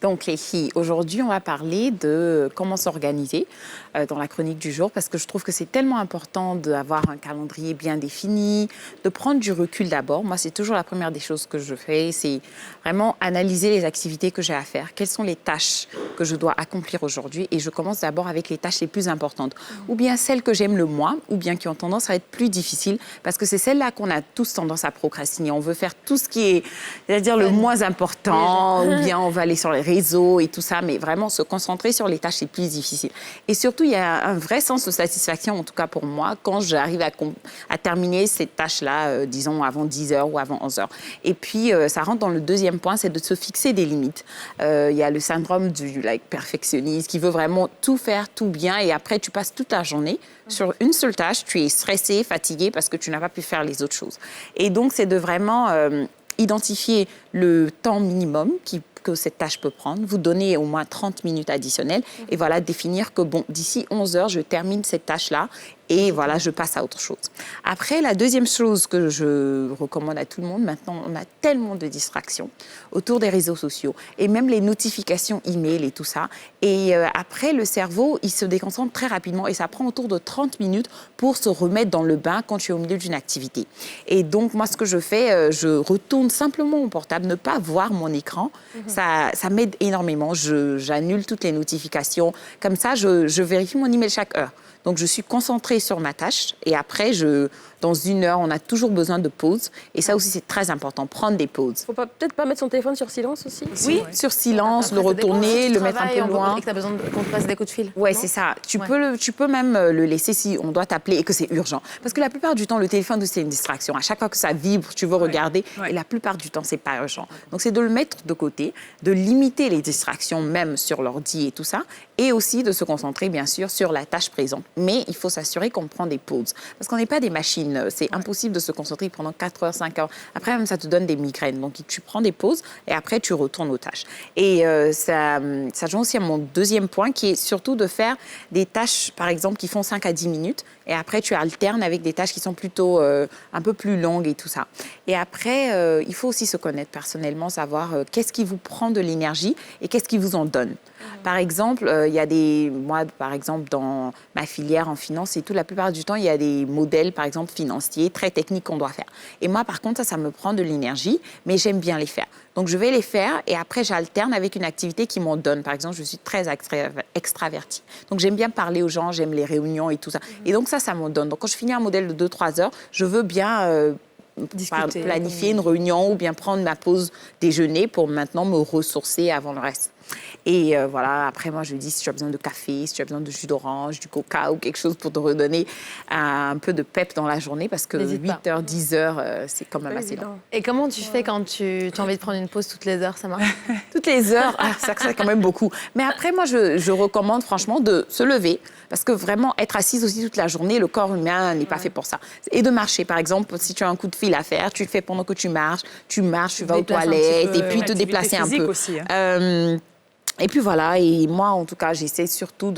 Donc les filles, aujourd'hui on va parler de comment s'organiser dans la chronique du jour parce que je trouve que c'est tellement important d'avoir un calendrier bien défini, de prendre du recul d'abord. Moi c'est toujours la première des choses que je fais, c'est vraiment analyser les activités que j'ai à faire. Quelles sont les tâches que je dois accomplir aujourd'hui et je commence d'abord avec les tâches les plus importantes ou bien celles que j'aime le moins ou bien qui ont tendance à être plus difficiles parce que c'est celles-là qu'on a tous tendance à procrastiner. On veut faire tout ce qui est, c'est-à-dire le moins important ou bien on va aller sur les réseaux et tout ça, mais vraiment se concentrer sur les tâches les plus difficiles. Et surtout, il y a un vrai sens de satisfaction, en tout cas pour moi, quand j'arrive à terminer ces tâches-là, disons, avant 10 heures ou avant 11 heures. Et puis, ça rentre dans le deuxième point, c'est de se fixer des limites. Il y a le syndrome du perfectionniste qui veut vraiment tout faire, tout bien, et après, tu passes toute la journée sur une seule tâche, tu es stressé, fatigué parce que tu n'as pas pu faire les autres choses. Et donc, c'est de vraiment identifier le temps minimum que cette tâche peut prendre, vous donner au moins 30 minutes additionnelles et voilà, définir que bon, d'ici 11 heures, je termine cette tâche-là et voilà, je passe à autre chose. Après, la deuxième chose que je recommande à tout le monde, maintenant, on a tellement de distractions autour des réseaux sociaux et même les notifications email et tout ça. Et après, le cerveau, il se déconcentre très rapidement et ça prend autour de 30 minutes pour se remettre dans le bain quand tu es au milieu d'une activité. Et donc, moi, ce que je fais, je retourne simplement mon portable, ne pas voir mon écran. Ça m'aide énormément. J'annule toutes les notifications. Comme ça, je vérifie mon email chaque heure. Donc, je suis concentrée sur ma tâche et après, dans une heure, on a toujours besoin de pause. Et ça aussi, c'est très important, prendre des pauses. Faut peut-être pas mettre son téléphone sur silence aussi. Oui, sur silence, après, le retourner, le mettre un peu loin. Et que tu as besoin qu'on te passe des coups de fil. Oui, c'est ça. Tu peux même le laisser si on doit t'appeler et que c'est urgent. Parce que la plupart du temps, le téléphone, c'est une distraction. À chaque fois que ça vibre, tu veux regarder. Et la plupart du temps, c'est pas urgent. Donc, c'est de le mettre de côté, de limiter les distractions, même sur l'ordi et tout ça. Et aussi de se concentrer, bien sûr, sur la tâche présente. Mais il faut s'assurer qu'on prend des pauses. Parce qu'on n'est pas des machines. C'est impossible de se concentrer pendant 4 heures, 5 heures. Après, même, ça te donne des migraines. Donc, tu prends des pauses et après, tu retournes aux tâches. Et ça joue aussi à mon deuxième point, qui est surtout de faire des tâches, par exemple, qui font 5 à 10 minutes. Et après, tu alternes avec des tâches qui sont plutôt un peu plus longues et tout ça. Et après, il faut aussi se connaître personnellement, savoir qu'est-ce qui vous prend de l'énergie et qu'est-ce qui vous en donne. Par exemple, il y a moi, par exemple, dans ma filière en finance et tout, la plupart du temps, il y a des modèles, par exemple, financiers, très techniques qu'on doit faire. Et moi, par contre, ça me prend de l'énergie, mais j'aime bien les faire. Donc, je vais les faire et après, j'alterne avec une activité qui m'en donne. Par exemple, je suis très extravertie. Donc, j'aime bien parler aux gens, j'aime les réunions et tout ça. Et donc, ça m'en donne. Donc, quand je finis un modèle de 2-3 heures, je veux bien planifier une réunion ou bien prendre ma pause déjeuner pour maintenant me ressourcer avant le reste. Et voilà, après, moi, je dis si tu as besoin de café, si tu as besoin de jus d'orange, du coca ou quelque chose pour te redonner un peu de pep dans la journée parce que 8h, 10h, c'est quand même assez long. Et comment tu fais quand tu as envie de prendre une pause toutes les heures, ça marche? Toutes les heures, ça c'est quand même beaucoup. Mais après, moi, je recommande franchement de se lever parce que vraiment, être assise aussi toute la journée, le corps humain n'est pas fait pour ça. Et de marcher, par exemple, si tu as un coup de fil à faire, tu le fais pendant que tu marches, tu vas aux toilettes et puis te déplacer un peu. Aussi, hein. Et puis voilà, et moi, en tout cas, j'essaie surtout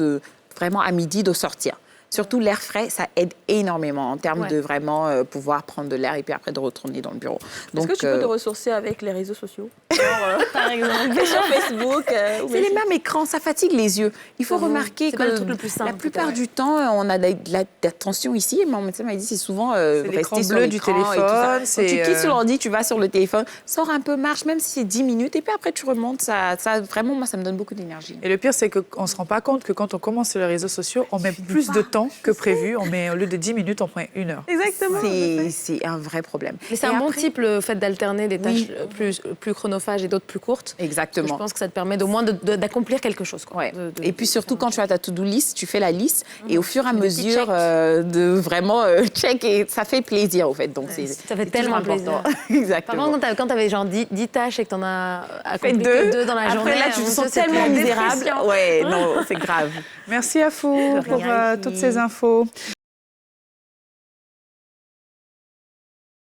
vraiment à midi de sortir. Surtout l'air frais, ça aide énormément en termes de vraiment pouvoir prendre de l'air et puis après de retourner dans le bureau. Est-ce que tu peux te ressourcer avec les réseaux sociaux? Par exemple, sur Facebook c'est les mêmes écrans, ça fatigue les yeux. Il faut remarquer que le truc le plus simple, la plupart du temps, on a de l'attention ici. Mon médecin m'a dit c'est souvent rester sur bleu l'écran du téléphone. Tu quittes sur l'ordi, tu vas sur le téléphone, sors un peu, marche, même si c'est 10 minutes, et puis après tu remontes. Ça, vraiment, moi, ça me donne beaucoup d'énergie. Et le pire, c'est qu'on ne se rend pas compte que quand on commence sur les réseaux sociaux, on met plus de temps que prévu. On met, au lieu de 10 minutes, on prend 1 heure. Exactement. C'est un vrai problème. Mais c'est un bon type, le fait d'alterner des tâches plus chronophages et d'autres plus courtes. Exactement. Je pense que ça te permet au moins d'accomplir quelque chose. Quoi. Ouais. Et puis surtout, quand tu as ta to-do list, tu fais la liste et au fur et à mesure de vraiment check et ça fait plaisir, au fait. Donc, ça fait tellement plaisir. Exactement. Par contre, quand tu avais genre 10 tâches et que tu en as accompli que 2 dans la journée... Après, là, tu te sens tellement misérable. Ouais, non, c'est grave. Merci à vous pour toutes ces infos.